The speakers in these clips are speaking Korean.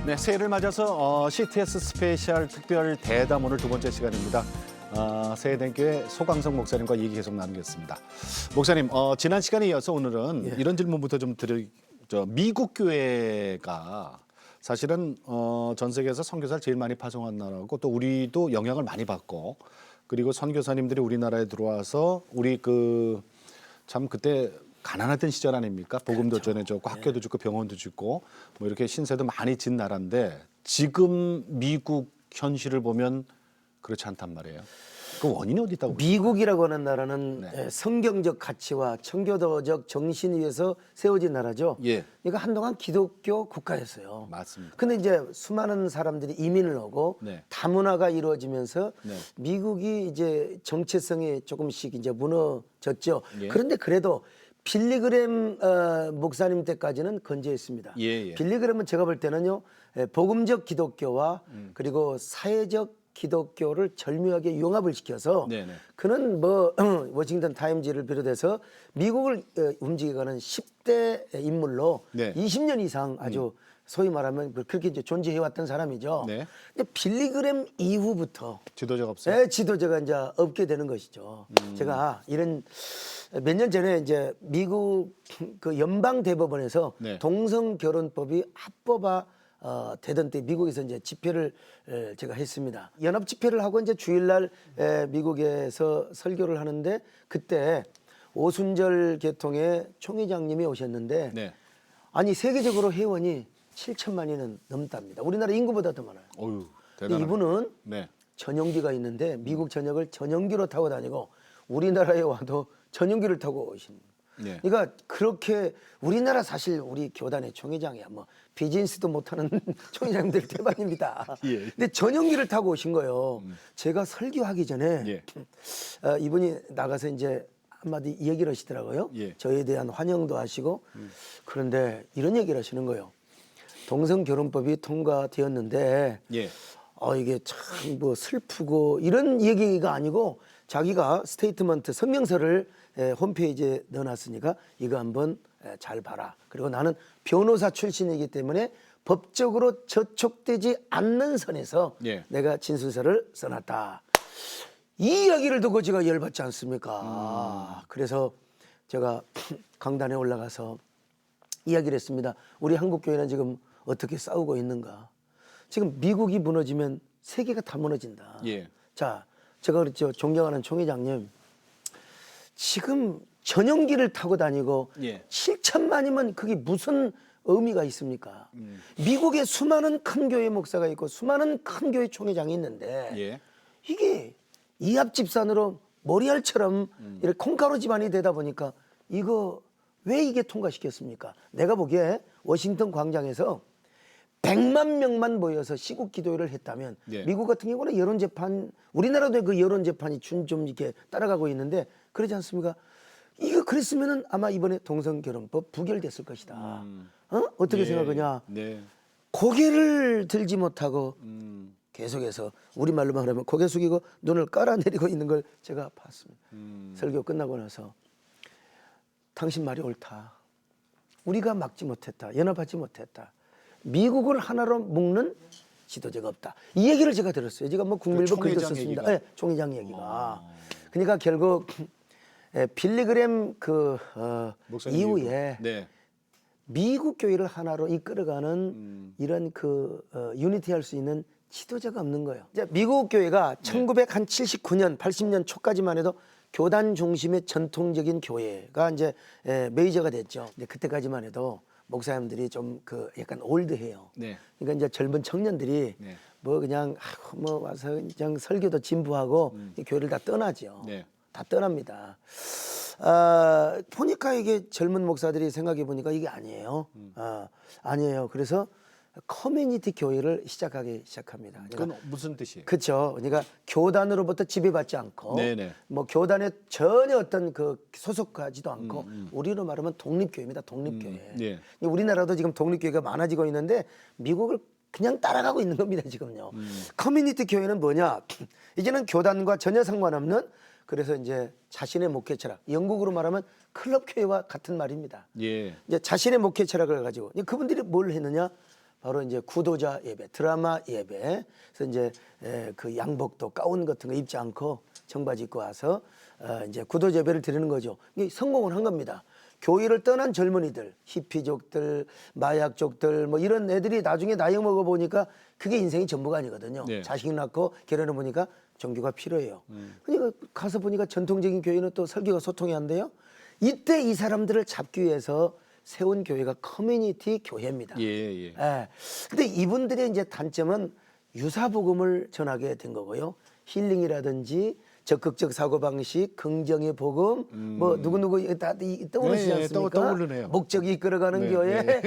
네, 새해를 맞아서 CTS 스페셜 특별 대담 오늘 두 번째 시간입니다. 새해대교회 소강성 목사님과 얘기 계속 나누겠습니다. 목사님, 지난 시간에 이어서 오늘은 이런 질문부터 좀 미국 교회가 사실은 전 세계에서 선교사를 제일 많이 파송한 나라고 또 우리도 영향을 많이 받고 그리고 선교사님들이 우리나라에 들어와서 우리 참 그때 가난했던 시절 아닙니까? 복음도 전해졌고 학교도 짓고 병원도 짓고 뭐 이렇게 신세도 많이 진 나라인데 지금 미국 현실을 보면 그렇지 않단 말이에요. 그 원인이 어디 있다고 보십니까? 미국이라고 하는 나라는 성경적 가치와 청교도적 정신 위에서 세워진 나라죠. 예. 그러니까 한동안 기독교 국가였어요. 맞습니다. 근데 이제 수많은 사람들이 이민을 오고 다문화가 이루어지면서 미국이 이제 정체성이 조금씩 이제 무너졌죠. 그런데 그래도 빌리그램 목사님 때까지는 건재했습니다. 빌리그램은 제가 볼 때는요, 복음적 기독교와 그리고 사회적 기독교를 절묘하게 융합을 시켜서 그는 뭐 워싱턴 타임즈를 비롯해서 미국을 움직여가는 10대 인물로 20년 이상 아주 소위 말하면 그렇게 이제 존재해왔던 사람이죠. 근데 빌리그램 이후부터 지도자가 없어요? 지도자가 이제 없게 되는 것이죠. 제가 이런 몇 년 전에 이제 미국 그 연방 대법원에서 동성 결혼법이 합법화 되던 때 미국에서 이제 집회를 제가 했습니다. 연합 집회를 하고 이제 주일날 미국에서 설교를 하는데 그때 오순절 계통의 총회장님이 오셨는데 아니 세계적으로 회원이 7천만이는 넘답니다. 우리나라 인구보다 더 많아요. 어휴, 근데 이분은 전용기가 있는데 미국 전역을 전용기로 타고 다니고 우리나라에 와도 전용기를 타고 오신. 그러니까 그렇게 우리나라 사실 우리 교단의 총회장이야 뭐 비즈니스도 못하는 총회장님들 대박입니다. 근데 전용기를 타고 오신 거예요. 제가 설교하기 전에 이분이 나가서 이제 한마디 얘기를 하시더라고요. 저에 대한 환영도 하시고 그런데 이런 얘기를 하시는 거예요. 동성 결혼법이 통과되었는데 이게 참 뭐 슬프고 이런 얘기가 아니고 자기가 스테이트먼트 성명서를 홈페이지에 넣어놨으니까 이거 한번 잘 봐라. 그리고 나는 변호사 출신이기 때문에 법적으로 저촉되지 않는 선에서 내가 진술서를 써놨다. 이 이야기를 듣고 제가 열받지 않습니까? 그래서 제가 강단에 올라가서 이야기를 했습니다. 우리 한국교회는 지금 어떻게 싸우고 있는가? 지금 미국이 무너지면 세계가 다 무너진다. 자, 제가 그랬죠. 존경하는 총회장님. 지금 전용기를 타고 다니고 7천만이면 그게 무슨 의미가 있습니까? 미국에 수많은 큰 교회 목사가 있고 수많은 큰 교회 총회장이 있는데 이게 이합집산으로 머리알처럼 이렇게 콩가루 집안이 되다 보니까 이거 왜 이게 통과시켰습니까? 내가 보기에 워싱턴 광장에서 100만 명만 모여서 시국 기도회를 했다면 미국 같은 경우는 여론재판 우리나라도 그 여론재판이 좀 이렇게 따라가고 있는데 그러지 않습니까? 이거 그랬으면은 아마 이번에 동성결혼법 부결됐을 것이다. 어떻게 생각하냐? 고개를 들지 못하고 계속해서 우리말로 말하면 고개 숙이고 눈을 깔아내리고 있는 걸 제가 봤습니다. 설교 끝나고 나서 당신 말이 옳다. 우리가 막지 못했다. 연합하지 못했다. 미국을 하나로 묶는 지도자가 없다. 이 얘기를 제가 들었어요. 제가 뭐 국민일보 글도 썼습니다. 총회장 얘기가. 그러니까 결국 빌리그램 이후에 미국 교회를 하나로 이끌어가는 이런 유니티할 수 있는 지도자가 없는 거예요. 이제 미국 교회가 1979년, 80년 초까지만 해도 교단 중심의 전통적인 교회가 이제 메이저가 됐죠. 근데 그때까지만 해도 목사님들이 좀 약간 올드해요. 그러니까 이제 젊은 청년들이 뭐 그냥 뭐 와서 그냥 설교도 진부하고 이 교회를 다 떠나죠. 다 떠납니다. 보니까 이게 젊은 목사들이 생각해 보니까 이게 아니에요. 아니에요. 그래서 커뮤니티 교회를 시작하기 시작합니다. 그건 무슨 뜻이에요? 그렇죠. 그러니까 교단으로부터 지배받지 않고 뭐 교단에 전혀 어떤 소속하지도 않고 우리로 말하면 독립교회입니다. 독립교회. 우리나라도 지금 독립교회가 많아지고 있는데 미국을 그냥 따라가고 있는 겁니다. 지금요. 커뮤니티 교회는 뭐냐? 이제는 교단과 전혀 상관없는 그래서 이제 자신의 목회 철학, 영국으로 말하면 클럽 교회와 같은 말입니다. 이제 자신의 목회 철학을 가지고 그분들이 뭘 했느냐? 바로 이제 구도자 예배, 드라마 예배. 그래서 이제 그 양복도 가운 같은 거 입지 않고 청바지 입고 와서 이제 구도자 예배를 드리는 거죠. 이게 성공을 한 겁니다. 교회를 떠난 젊은이들, 히피족들, 마약족들 뭐 이런 애들이 나중에 나이 먹어 보니까 그게 인생이 전부가 아니거든요. 네. 자식 낳고 결혼해 보니까 종교가 필요해요. 그러니까 가서 보니까 전통적인 교회는 또 설교가 소통이 안 돼요. 이때 이 사람들을 잡기 위해서 세운 교회가 커뮤니티 교회입니다. 예. 예. 근데 이분들의 이제 단점은 유사복음을 전하게 된 거고요. 힐링이라든지 적극적 사고방식, 긍정의 복음, 뭐 누구누구 다 떠오르시지 네, 않습니까? 떠오르네요. 목적이 이끌어가는 네, 교회. 네.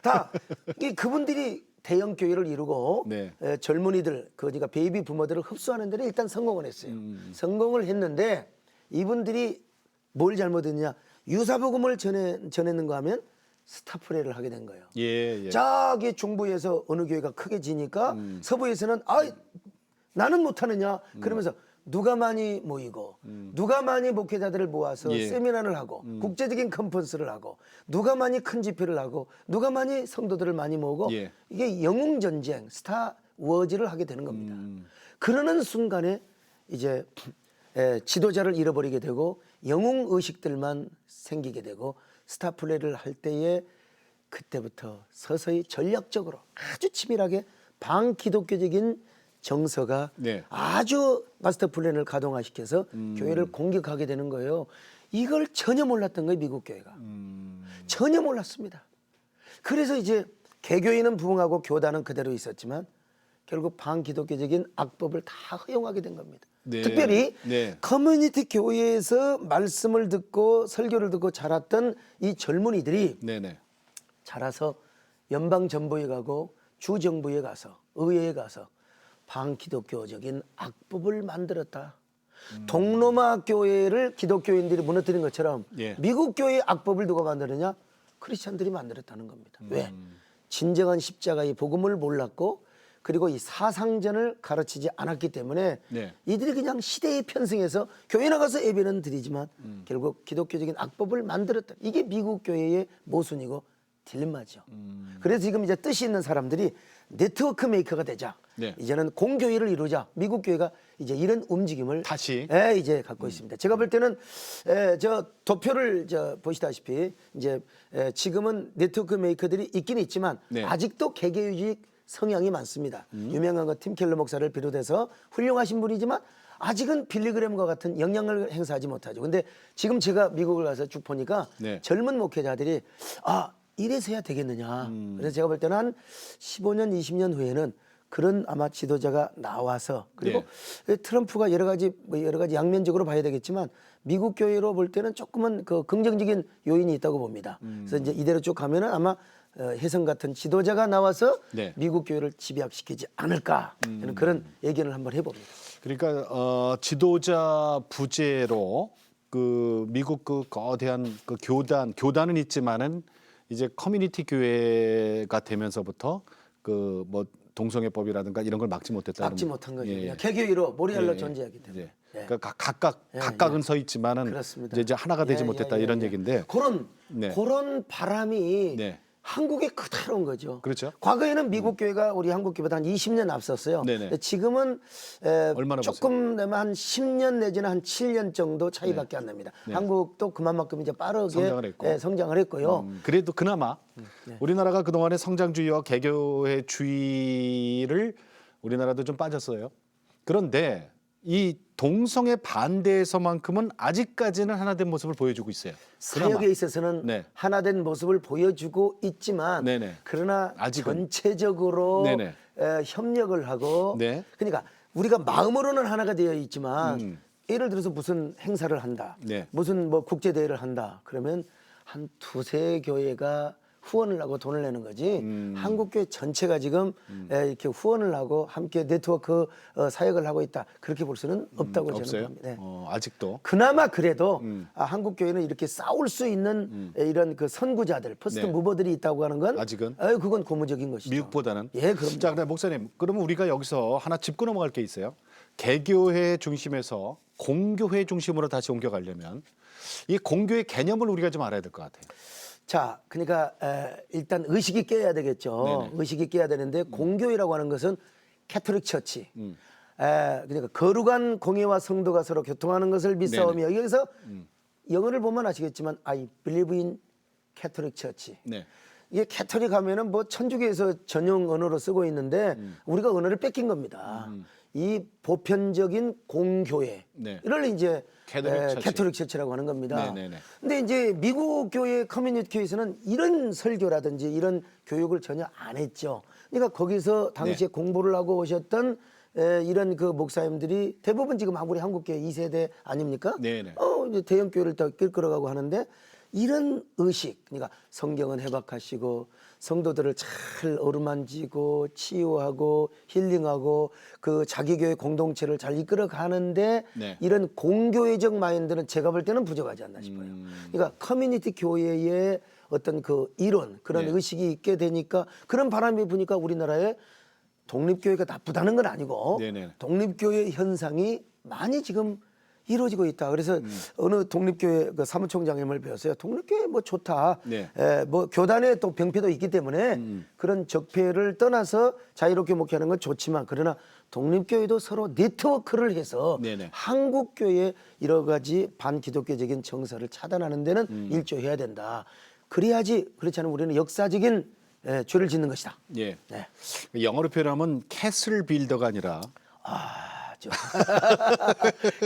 다 이게 그분들이 대형 교회를 이루고 네. 젊은이들, 그러니까 베이비 부모들을 흡수하는 데는 일단 성공을 했어요. 성공을 했는데 이분들이 뭘 잘못했냐? 유사복음을 전했는가 하면 스타프레를 하게 된 거예요. 예. 저기 중부에서 어느 교회가 크게 지니까 서부에서는 나는 못하느냐 그러면서 누가 많이 모이고 누가 많이 목회자들을 모아서 예. 세미나를 하고 국제적인 컨퍼런스를 하고 누가 많이 큰 집회를 하고 누가 많이 성도들을 많이 모으고 예. 이게 영웅 전쟁 스타 워즈를 하게 되는 겁니다. 그러는 순간에 이제 지도자를 잃어버리게 되고 영웅 의식들만 생기게 되고 스타 플레이를 할 때에 그때부터 서서히 전략적으로 아주 치밀하게 반기독교적인 정서가 네. 아주 마스터 플랜을 가동화시켜서 교회를 공격하게 되는 거예요. 이걸 전혀 몰랐던 거예요, 미국 교회가. 전혀 몰랐습니다. 그래서 이제 개교인은 부흥하고 교단은 그대로 있었지만 결국 반기독교적인 악법을 다 허용하게 된 겁니다. 네. 특별히 네. 커뮤니티 교회에서 말씀을 듣고 설교를 듣고 자랐던 이 젊은이들이 네네. 자라서 연방 정부에 가고 주 정부에 가서 의회에 가서 반기독교적인 악법을 만들었다. 동로마 교회를 기독교인들이 무너뜨린 것처럼 예. 미국 교회의 악법을 누가 만들었냐? 크리스천들이 만들었다는 겁니다. 왜? 진정한 십자가의 복음을 몰랐고 그리고 이 사상전을 가르치지 않았기 때문에 네. 이들이 그냥 시대에 편승해서 교회 나가서 예배는 드리지만 결국 기독교적인 악법을 만들었다. 이게 미국 교회의 모순이고 딜레마죠. 그래서 지금 이제 뜻이 있는 사람들이 네트워크 메이커가 되자. 네. 이제는 공교회를 이루자. 미국 교회가 이제 이런 움직임을 다시. 이제 갖고 있습니다. 제가 볼 때는 저 도표를 보시다시피 이제 지금은 네트워크 메이커들이 있긴 있지만 네. 아직도 개개주의 성향이 많습니다. 유명한 거 팀 켈러 목사를 비롯해서 훌륭하신 분이지만 아직은 빌리그램과 같은 영향을 행사하지 못하죠. 근데 지금 제가 미국을 가서 쭉 보니까 네. 젊은 목회자들이 이래서 해야 되겠느냐. 그래서 제가 볼 때는 한 15년, 20년 후에는 그런 아마 지도자가 나와서 그리고 트럼프가 여러 가지 양면적으로 봐야 되겠지만 미국 교회로 볼 때는 조금은 그 긍정적인 요인이 있다고 봅니다. 그래서 이제 이대로 쭉 가면은 아마 혜성 같은 지도자가 나와서 네. 미국 교회를 집약시키지 않을까 저는 그런 예견을 한번 해봅니다. 그러니까 지도자 부재로 그 미국 그 거대한 그 교단은 있지만은 이제 커뮤니티 교회가 되면서부터 그 뭐 동성애법이라든가 이런 걸 막지 못했다는. 막지 못한 거죠. 예. 그냥 개교회로 모리알로 예. 존재하기 때문에. 예. 그러니까 각각은 서 있지만은 그렇습니다. 이제 하나가 되지 못했다 이런 얘기인데. 그런 바람이 네. 한국에 그대로 온 거죠. 그렇죠. 과거에는 미국 교회가 우리 한국 교회보다 한 20년 앞섰어요. 네네. 근데 지금은 얼마나 조금 되면 한 10년 내지는 한 7년 정도 차이밖에 안 납니다. 네. 한국도 그만큼 이제 빠르게 성장을 했고. 성장을 했고요. 그래도 그나마 우리나라가 그동안의 성장주의와 개교회주의를 우리나라도 좀 빠졌어요. 그런데 이 동성애 반대에서만큼은 아직까지는 하나된 모습을 보여주고 있어요. 사역에 있어서는 네. 하나된 모습을 보여주고 있지만 네네. 그러나 아직은. 전체적으로 네네. 협력을 하고 네. 그러니까 우리가 마음으로는 하나가 되어 있지만 예를 들어서 무슨 행사를 한다. 네. 무슨 뭐 국제대회를 한다. 그러면 한 두세 교회가 후원을 하고 돈을 내는 거지 한국교회 전체가 지금 이렇게 후원을 하고 함께 네트워크 사역을 하고 있다 그렇게 볼 수는 없다고 저는 없어요? 봅니다. 네. 아직도. 그나마 그래도 한국교회는 이렇게 싸울 수 있는 이런 그 선구자들 퍼스트 네. 무버들이 있다고 하는 건 아직은? 그건 고무적인 것이죠. 미국보다는. 예, 그럼요. 자, 근데 목사님, 그러면 우리가 여기서 하나 짚고 넘어갈 게 있어요. 개교회 중심에서 공교회 중심으로 다시 옮겨가려면 이 공교의 개념을 우리가 좀 알아야 될 것 같아요. 자, 그러니까 일단 의식이 깨야 되겠죠. 네네. 의식이 깨야 되는데 공교회라고 하는 것은 캐톨릭 처치. 그러니까 거룩한 공예와 성도가 서로 교통하는 것을 믿사오며 여기서 영어를 보면 아시겠지만 I believe in Catholic Church. 네. 이게 캐톨릭 하면은 뭐 천주교에서 전용 언어로 쓰고 있는데 우리가 언어를 뺏긴 겁니다. 이 보편적인 공교회를 네. 이제 캐톨릭 처치. 캐톨릭 처치라고 하는 겁니다. 네네네. 근데 이제 미국 교회 커뮤니티 교회에서는 이런 설교라든지 이런 교육을 전혀 안 했죠. 그러니까 거기서 당시에 공부를 하고 오셨던 이런 그 목사님들이 대부분 지금 우리 한국교회 2세대 아닙니까? 네네. 이제 대형 교회를 더 끌어가고 하는데 이런 의식, 그러니까 성경은 해박하시고 성도들을 잘 어루만지고 치유하고 힐링하고 그 자기 교회 공동체를 잘 이끌어 가는데 네. 이런 공교회적 마인드는 제가 볼 때는 부족하지 않나 싶어요. 그러니까 커뮤니티 교회의 어떤 그 이론 그런 네. 의식이 있게 되니까 그런 바람이 부니까 우리나라에 독립교회가 나쁘다는 건 아니고 네네. 독립교회 현상이 많이 지금 이루어지고 있다. 그래서 어느 독립교회 그 사무총장님을 배웠어요. 독립교회 뭐 좋다. 네. 뭐 교단에 또 병폐도 있기 때문에 그런 적폐를 떠나서 자유롭게 목회하는 건 좋지만 그러나 독립교회도 서로 네트워크를 해서 네네. 한국교회의 여러 가지 반기독교적인 정서를 차단하는 데는 일조해야 된다. 그래야지 그렇지 않으면 우리는 역사적인 죄를 짓는 것이다. 예. 네. 영어로 표현하면 캐슬 빌더가 아니라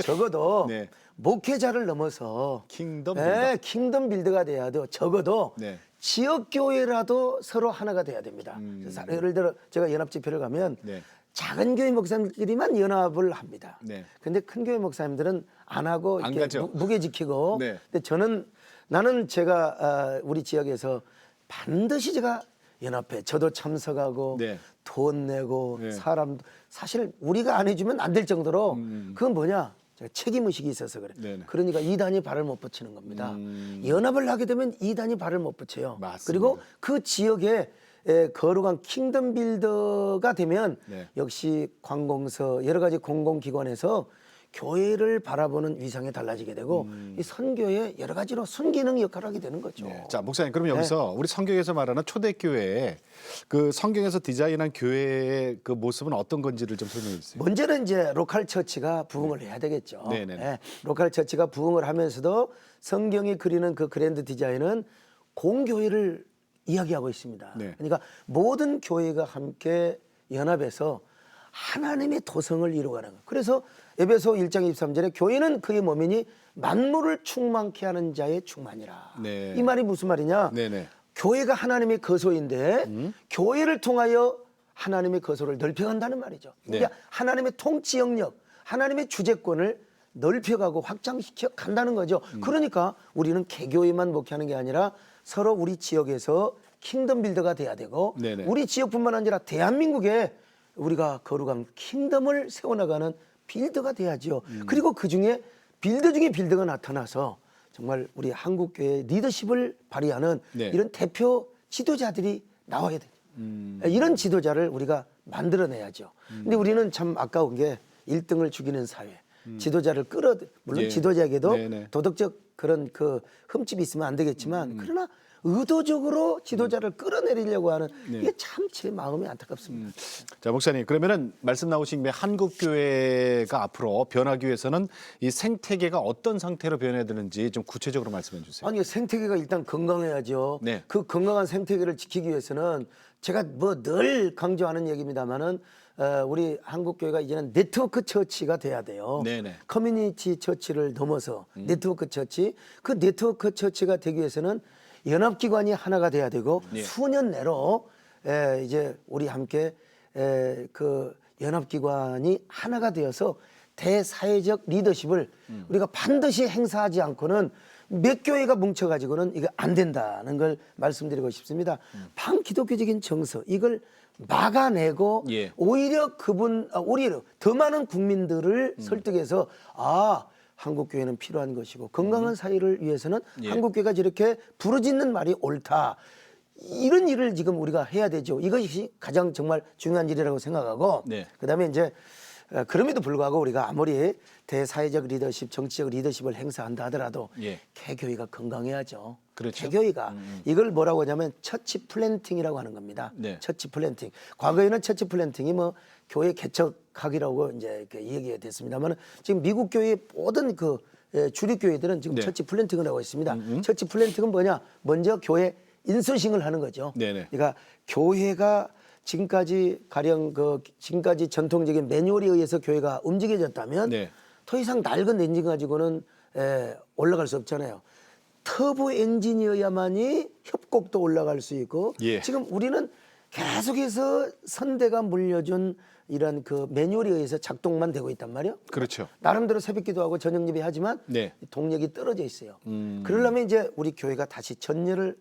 적어도 네. 목회자를 넘어서 킹덤 빌더. 킹덤 빌드가 돼야 돼요. 적어도 네. 지역 교회라도 서로 하나가 돼야 됩니다. 그래서 예를 들어 제가 연합 집회를 가면 네. 작은 교회 목사님들끼리만 연합을 합니다. 네. 근데 큰 교회 목사님들은 안 하고 안 이렇게 가죠. 무게 지키고. 네. 근데 나는 제가 우리 지역에서 반드시 제가 연합회 저도 참석하고 네. 돈 내고 네. 사람 사실 우리가 안 해주면 안 될 정도로 그건 뭐냐 제가 책임 의식이 있어서 그래. 네네. 그러니까 이단이 발을 못 붙이는 겁니다. 연합을 하게 되면 이단이 발을 못 붙여요. 맞습니다. 그리고 그 지역에 거룩한 킹덤 빌더가 되면 네. 역시 관공서 여러 가지 공공기관에서 교회를 바라보는 위상이 달라지게 되고 이 선교에 여러 가지로 순기능 역할을 하게 되는 거죠. 네. 자, 목사님, 그럼 여기서 우리 성경에서 말하는 초대교회, 그 성경에서 디자인한 교회의 그 모습은 어떤 건지를 좀 설명해 주세요. 먼저는 이제 로컬 처치가 부흥을 해야 되겠죠. 네네네. 로컬 처치가 부흥을 하면서도 성경이 그리는 그 그랜드 디자인은 공교회를 이야기하고 있습니다. 네. 그러니까 모든 교회가 함께 연합해서 하나님의 도성을 이루어가는 것. 그래서 에베소 1장 23절에 교회는 그의 몸이니 만물을 충만케 하는 자의 충만이라. 네. 이 말이 무슨 말이냐? 네네. 교회가 하나님의 거소인데 교회를 통하여 하나님의 거소를 넓혀간다는 말이죠. 그러니까 네. 하나님의 통치 영역, 하나님의 주재권을 넓혀가고 확장시켜 간다는 거죠. 그러니까 우리는 개교회만 목회하는 게 아니라 서로 우리 지역에서 킹덤 빌더가 돼야 되고 네네. 우리 지역뿐만 아니라 대한민국에 우리가 거룩한 킹덤을 세워나가는 빌더가 돼야죠. 그리고 그중에 빌더 중에 빌더가 나타나서 정말 우리 한국교회의 리더십을 발휘하는 네. 이런 대표 지도자들이 나와야 돼요. 이런 지도자를 우리가 만들어내야죠. 근데 우리는 참 아까운 게 1등을 죽이는 사회. 지도자를 물론 예. 지도자에게도 네네. 도덕적 그런 그 흠집이 있으면 안 되겠지만 그러나 의도적으로 지도자를 끌어내리려고 하는 이게 참 제 마음이 안타깝습니다. 자, 목사님, 그러면은 말씀 나오신 김에 한국 교회가 앞으로 변하기 위해서는 이 생태계가 어떤 상태로 변해야 되는지 좀 구체적으로 말씀해 주세요. 아니 생태계가 일단 건강해야죠. 네. 그 건강한 생태계를 지키기 위해서는 제가 뭐 늘 강조하는 얘기입니다만은 우리 한국 교회가 이제는 네트워크 처치가 돼야 돼요. 네네. 커뮤니티 처치를 넘어서 네트워크 처치. 그 네트워크 처치가 되기 위해서는 연합기관이 하나가 돼야 되고 예. 수년 내로 이제 우리 함께 그 연합기관이 하나가 되어서 대사회적 리더십을 우리가 반드시 행사하지 않고는 몇 교회가 뭉쳐가지고는 이게 안 된다는 걸 말씀드리고 싶습니다. 반기독교적인 정서 이걸 막아내고 예. 오히려 오히려 더 많은 국민들을 설득해서 한국 교회는 필요한 것이고 건강한 사회를 위해서는 예. 한국 교회가 저렇게 부르짖는 말이 옳다. 이런 일을 지금 우리가 해야 되죠. 이것이 가장 정말 중요한 일이라고 생각하고 네. 그다음에 이제 그럼에도 불구하고 우리가 아무리 대사회적 리더십, 정치적 리더십을 행사한다 하더라도 예. 개교회가 건강해야죠. 그렇죠. 개교회가 이걸 뭐라고 하냐면 처치 플랜팅이라고 하는 겁니다. 네. 처치 플랜팅. 과거에는 처치 플랜팅이 뭐 교회 개척하기라고 이제 이렇게 얘기가 됐습니다만 지금 미국 교회 모든 그 주류 교회들은 지금 네. 처치 플랜팅을 하고 있습니다. 처치 플랜팅은 뭐냐? 먼저 교회 인서싱을 하는 거죠. 네네. 그러니까 교회가 지금까지 가령 그 지금까지 전통적인 매뉴얼에 의해서 교회가 움직여졌다면 네. 더 이상 낡은 엔진 가지고는 올라갈 수 없잖아요. 터보 엔진이어야만이 협곡도 올라갈 수 있고 예. 지금 우리는 계속해서 선대가 물려준 이런 그 매뉴얼에 의해서 작동만 되고 있단 말이에요. 그렇죠. 나름대로 새벽기도 하고 저녁 예배 하지만 네. 동력이 떨어져 있어요. 그러려면 이제 우리 교회가 다시 전열을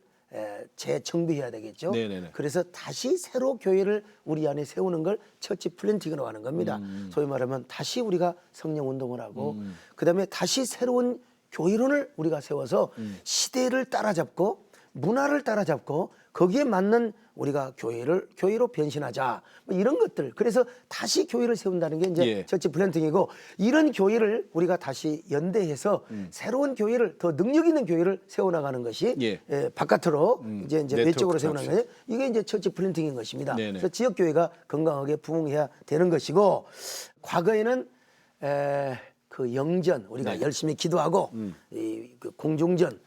재정비해야 되겠죠. 네네네. 그래서 다시 새로 교회를 우리 안에 세우는 걸 처치 플랜팅이라고 하는 겁니다. 소위 말하면 다시 우리가 성령 운동을 하고 그다음에 다시 새로운 교회론을 우리가 세워서 시대를 따라잡고 문화를 따라잡고 거기에 맞는 우리가 교회로 변신하자 뭐 이런 것들. 그래서 다시 교회를 세운다는 게 이제 예. 처치 플랜팅이고 이런 교회를 우리가 다시 연대해서 새로운 교회를 더 능력 있는 교회를 세워나가는 것이 예. 바깥으로 이제 외적으로 네트워크 세워나가는 거예요. 이게 이제 처치 플랜팅인 것입니다. 네네. 그래서 지역 교회가 건강하게 부흥해야 되는 것이고 과거에는 그 영전 우리가 네. 열심히 기도하고 그 공중전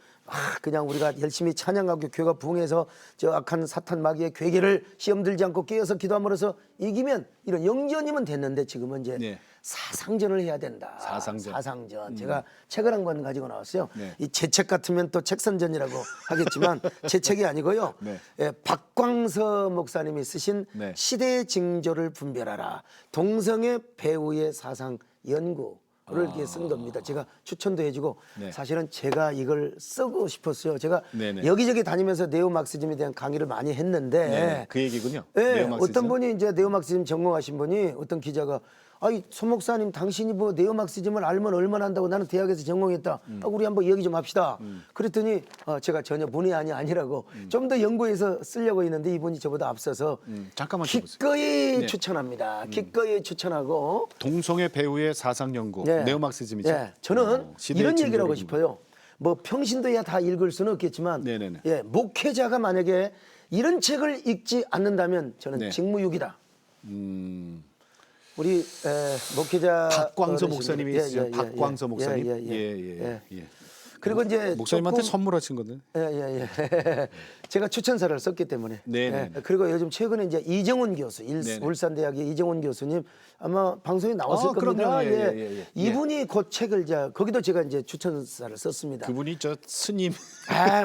그냥 우리가 열심히 찬양하고 교회가 부흥해서 저 악한 사탄 마귀의 괴계를 시험 들지 않고 깨어서 기도함으로써 이기면 이런 영전이면 됐는데 지금은 이제 네. 사상전을 해야 된다. 사상전. 제가 책을 한 권 가지고 나왔어요. 네. 이 제 책 같으면 또 책선전이라고 하겠지만 제 책이 아니고요. 네. 박광서 목사님이 쓰신 네. 시대의 징조를 분별하라. 동성애 배우의 사상 연구. 를 이렇게 쓴 겁니다. 제가 추천도 해주고 네. 사실은 제가 이걸 쓰고 싶었어요. 제가 네네. 여기저기 다니면서 네오마르크즘에 대한 강의를 많이 했는데 네. 그 얘기군요. 네, 네오마르크즘. 어떤 분이 이제 네오마르크즘 전공하신 분이 어떤 기자가 아이 소 목사님 당신이 뭐 네오마르크즘을 알면 얼마나 한다고 나는 대학에서 전공했다. 우리 한번 얘기 좀 합시다. 그랬더니 제가 전혀 본의 아니라고 좀 더 연구해서 쓰려고 했는데 이분이 저보다 앞서서 잠깐만 쳐보세요. 기꺼이 네. 추천합니다. 기꺼이 추천하고 동성애 배우의 사상 연구. 네. 네오마르크즘이죠. 예, 저는 시대의 이런 얘기를 하고 징조를 싶어요. 뭐 평신도야 다 읽을 수는 없겠지만 네네네. 예, 목회자가 만약에 이런 책을 읽지 않는다면 저는 네. 직무유기다. 음, 우리 목회자 박광서 어르신들. 목사님이 예, 있어요. 예, 박광서 목사님. 예. 예. 그리고 이제 목사님한테 조금- 선물하신 거는? 예. 제가 추천사를 썼기 때문에. 네네. 그리고 요즘 최근에 이제 이정훈 교수, 네네. 울산대학의 이정훈 교수님 아마 방송에 나왔을 겁니다. 그럼요. 예. 이분이 그 책을 거기도 제가 이제 추천사를 썼습니다. 그분이 저 스님.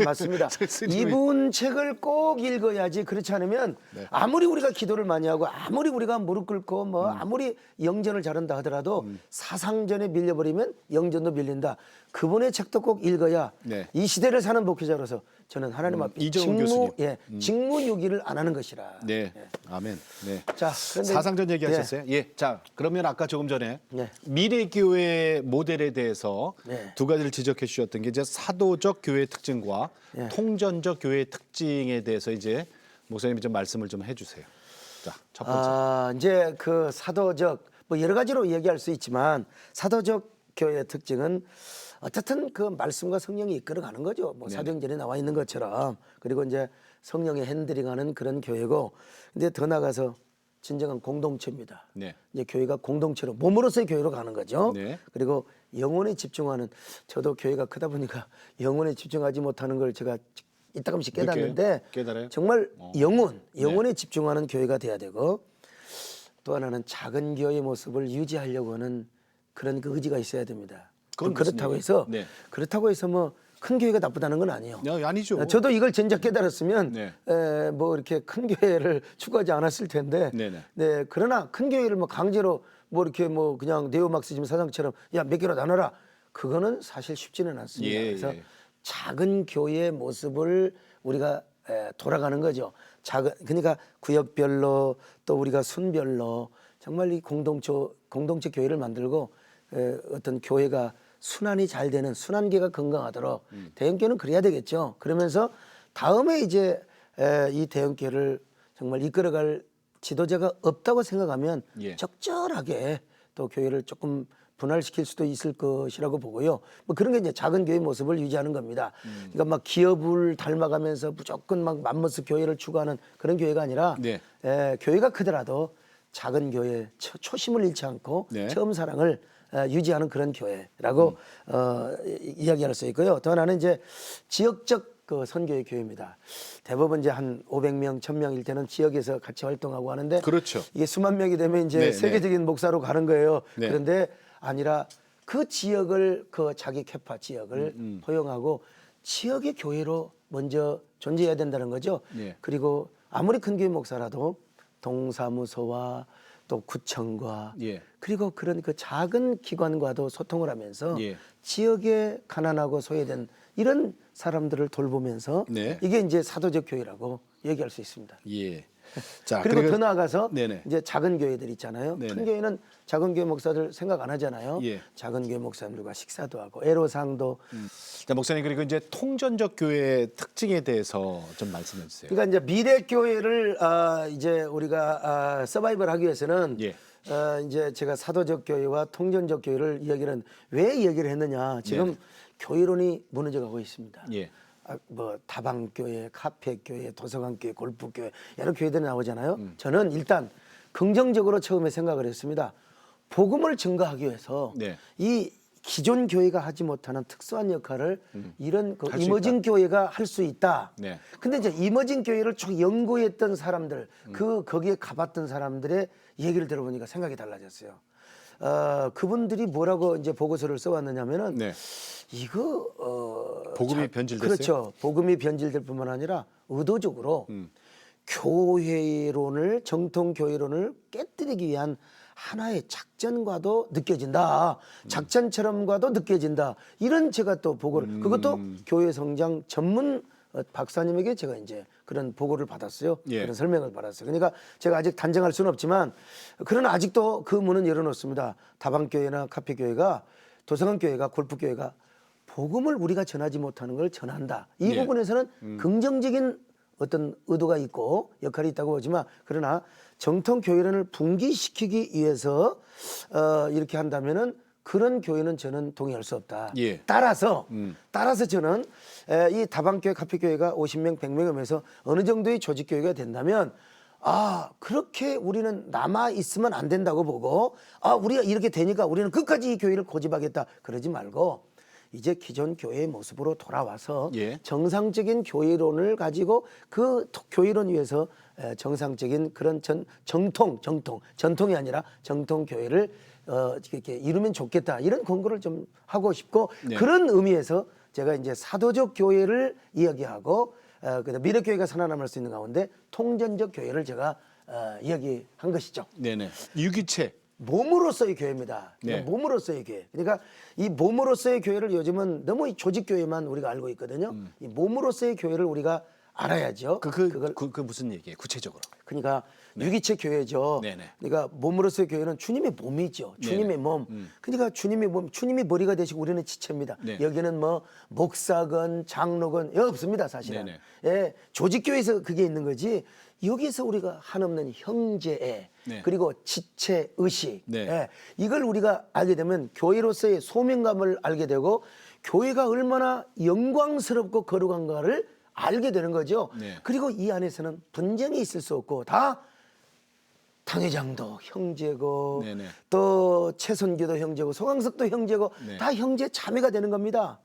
맞습니다. 스님이- 이분 책을 꼭 읽어야지. 그렇지 않으면 네. 아무리 우리가 기도를 많이 하고 아무리 우리가 무릎 꿇고 뭐 아무리 영전을 잘한다 하더라도 사상전에 밀려버리면 영전도 밀린다. 그분의 책도 꼭 읽어야 네. 이 시대를 사는 목회자로서 저는 하나님 앞에 이정훈 교수님. 직무유기를 안 하는 것이라. 네. 아멘. 네. 자, 그런데 사상전 얘기하셨어요? 예. 자, 그러면 아까 조금 전에 네. 미래교회 모델에 대해서 네. 두 가지를 지적해 주셨던 게 이제 사도적 교회 특징과 네. 통전적 교회 특징에 대해서 이제 목사님이 좀 말씀을 좀 해주세요. 자, 첫 번째. 이제 그 사도적 뭐 여러 가지로 얘기할 수 있지만 사도적 교회의 특징은 어쨌든 그 말씀과 성령이 이끌어가는 거죠. 뭐 사도행전에 나와 있는 것처럼. 그리고 이제 성령의 핸들링하는 그런 교회고, 근데 더 나가서 진정한 공동체입니다. 네. 이제 교회가 공동체로 몸으로서의 교회로 가는 거죠. 네. 그리고 영혼에 집중하는, 저도 교회가 크다 보니까 영혼에 집중하지 못하는 걸 제가 이따금씩 깨닫는데 느껴요? 깨달아요? 정말 영혼에 집중하는 교회가 돼야 되고, 또 하나는 작은 교회의 모습을 유지하려고 하는 그런 그 의지가 있어야 됩니다. 그건 그렇다고 무슨 해서 얘기예요? 네. 그렇다고 해서 뭐 큰 교회가 나쁘다는 건 아니에요. 아니죠. 저도 이걸 진작 깨달았으면 네. 뭐 이렇게 큰 교회를 추구하지 않았을 텐데. 네네. 네, 그러나 큰 교회를 뭐 강제로 뭐 이렇게 뭐 그냥 네오마르크즘 사상처럼 야 몇 개로 나눠라. 그거는 사실 쉽지는 않습니다. 예, 그래서 예. 작은 교회의 모습을 우리가 돌아가는 거죠. 그러니까 구역별로 또 우리가 순별로 정말 이 공동체 교회를 만들고 어떤 교회가 순환이 잘 되는 순환계가 건강하도록 대형교회는 그래야 되겠죠. 그러면서 다음에 이제 이 대형교회를 정말 이끌어갈 지도자가 없다고 생각하면 예. 적절하게 또 교회를 조금 분할시킬 수도 있을 것이라고 보고요. 뭐 그런 게 이제 작은 교회 모습을 유지하는 겁니다. 그러니까 막 기업을 닮아가면서 무조건 막 맘모스 교회를 추구하는 그런 교회가 아니라 네. 교회가 크더라도 작은 교회 초심을 잃지 않고 네. 처음 사랑을 유지하는 그런 교회라고 이야기할 수 있고요. 또 하나는 이제 지역적 그 선교의 교회입니다. 대부분 이제 한 500명, 1000명일 때는 지역에서 같이 활동하고 하는데 그렇죠. 이게 수만 명이 되면 이제 네, 세계적인 목사로 가는 거예요. 네. 그런데 아니라 그 지역을 그 자기 캐파 지역을 포용하고 지역의 교회로 먼저 존재해야 된다는 거죠. 예. 그리고 아무리 큰 교회 목사라도 동사무소와 또 구청과 예. 그리고 그런 그 작은 기관과도 소통을 하면서 예. 지역에 가난하고 소외된 이런 사람들을 돌보면서 네. 이게 이제 사도적 교회라고 얘기할 수 있습니다. 예. 자, 그리고 더 나아가서 네네. 이제 작은 교회들 있잖아요. 네네. 큰 교회는 작은 교회 목사들 생각 안 하잖아요. 예. 작은 교회 목사님들과 식사도 하고 애로사항도. 자, 목사님 그리고 이제 통전적 교회의 특징에 대해서 좀 말씀해 주세요. 그러니까 이제 미래 교회를 이제 우리가 서바이벌하기 위해서는 예. 이제 제가 사도적 교회와 통전적 교회를 이야기는 왜 이야기를 했느냐. 지금 네. 교회론이 무너져가고 있습니다. 예. 뭐 다방교회, 카페교회, 도서관교회, 골프교회 여러 교회들이 나오잖아요. 저는 일단 긍정적으로 처음에 생각을 했습니다. 복음을 증거하기 위해서 네. 이 기존 교회가 하지 못하는 특수한 역할을 이런 그 할수 이머징 교회가 할 수 있다. 네. 근데 이제 이머징 교회를 쭉 연구했던 사람들, 거기에 가봤던 사람들의 얘기를 들어보니까 생각이 달라졌어요. 그분들이 뭐라고 이제 보고서를 써왔느냐면은 네. 이거 복음이 변질됐어요? 그렇죠. 복음이 변질될 뿐만 아니라 의도적으로 교회론을 정통 교회론을 깨뜨리기 위한 하나의 작전과도 느껴진다. 작전처럼과도 느껴진다. 이런 제가 또 보고를 그것도 교회 성장 전문 박사님에게 제가 이제 그런 보고를 받았어요. 예. 그런 설명을 받았어요. 그러니까 제가 아직 단정할 수는 없지만 그러나 아직도 그 문은 열어놓습니다. 다방교회나 카페교회가 도서관교회가 골프교회가 복음을 우리가 전하지 못하는 걸 전한다. 이 예. 부분에서는 긍정적인 어떤 의도가 있고 역할이 있다고 보지만 그러나 정통 교회론을 붕괴시키기 위해서 이렇게 한다면은 그런 교회는 저는 동의할 수 없다. 예. 따라서 저는 이 다방교회, 카페교회가 50명, 100명 하면서 어느 정도의 조직교회가 된다면 그렇게 우리는 남아 있으면 안 된다고 보고 우리가 이렇게 되니까 우리는 끝까지 이 교회를 고집하겠다. 그러지 말고 이제 기존 교회의 모습으로 돌아와서 예. 정상적인 정상적인 교회론을 가지고 그 교회론 위에서 정상적인 그런 전통이 아니라 정통 교회를 이렇게 이루면 좋겠다 이런 권고를 좀 하고 싶고 네. 그런 의미에서 제가 이제 사도적 교회를 이야기하고 미래 교회가 살아남을 수 있는 가운데 통전적 교회를 제가 이야기한 것이죠. 네네. 유기체. 몸으로서의 교회입니다. 네. 몸으로서의 교회. 그러니까 이 몸으로서의 교회를 요즘은 너무 이 조직 교회만 우리가 알고 있거든요. 이 몸으로서의 교회를 우리가 알아야죠. 그 무슨 얘기예요? 구체적으로. 그러니까 유기체 교회죠. 네네. 그러니까 몸으로서의 교회는 주님의 몸이죠. 주님의 네네. 몸. 그러니까 주님의 몸, 주님이 머리가 되시고 우리는 지체입니다. 네. 여기는 뭐 목사건 장로건 여기 없습니다, 사실은. 네네. 예, 조직 교회에서 그게 있는 거지. 여기서 우리가 한없는 형제애 네. 그리고 지체 의식 네. 예, 이걸 우리가 알게 되면 교회로서의 소명감을 알게 되고 교회가 얼마나 영광스럽고 거룩한가를 알게 되는 거죠. 네. 그리고 이 안에서는 분쟁이 있을 수 없고 다 당회장도 형제고 네네. 또 최선규도 형제고 소강석도 형제고 네. 다 형제 자매가 되는 겁니다.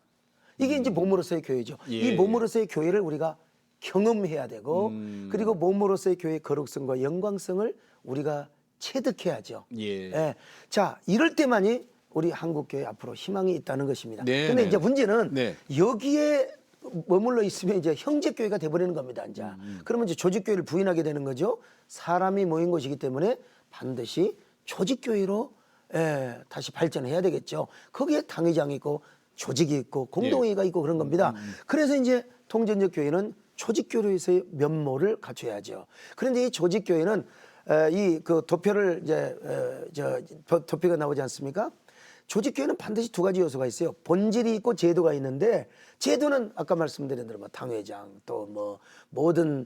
이게 이제 몸으로서의 교회죠. 예. 이 몸으로서의 교회를 우리가 경험해야 되고 그리고 몸으로서의 교회의 거룩성과 영광성을 우리가 체득해야죠. 예. 자, 이럴 때만이 우리 한국교회 앞으로 희망이 있다는 것입니다. 네, 근데 네. 이제 문제는 네. 여기에 머물러 있으면 이제 형제교회가 돼버리는 겁니다. 이제. 그러면 이제 조직교회를 부인하게 되는 거죠. 사람이 모인 곳이기 때문에 반드시 조직교회로 다시 발전해야 되겠죠. 거기에 당회장이 있고 조직이 있고 공동회의가 있고 그런 겁니다. 그래서 이제 통전적 교회는 조직교회에서의 면모를 갖춰야죠. 그런데 이 조직교회는 이 그 도표를 이제 도표가 나오지 않습니까? 조직교회는 반드시 두 가지 요소가 있어요. 본질이 있고 제도가 있는데 제도는 아까 말씀드린 대로 뭐 당회장 또 뭐 모든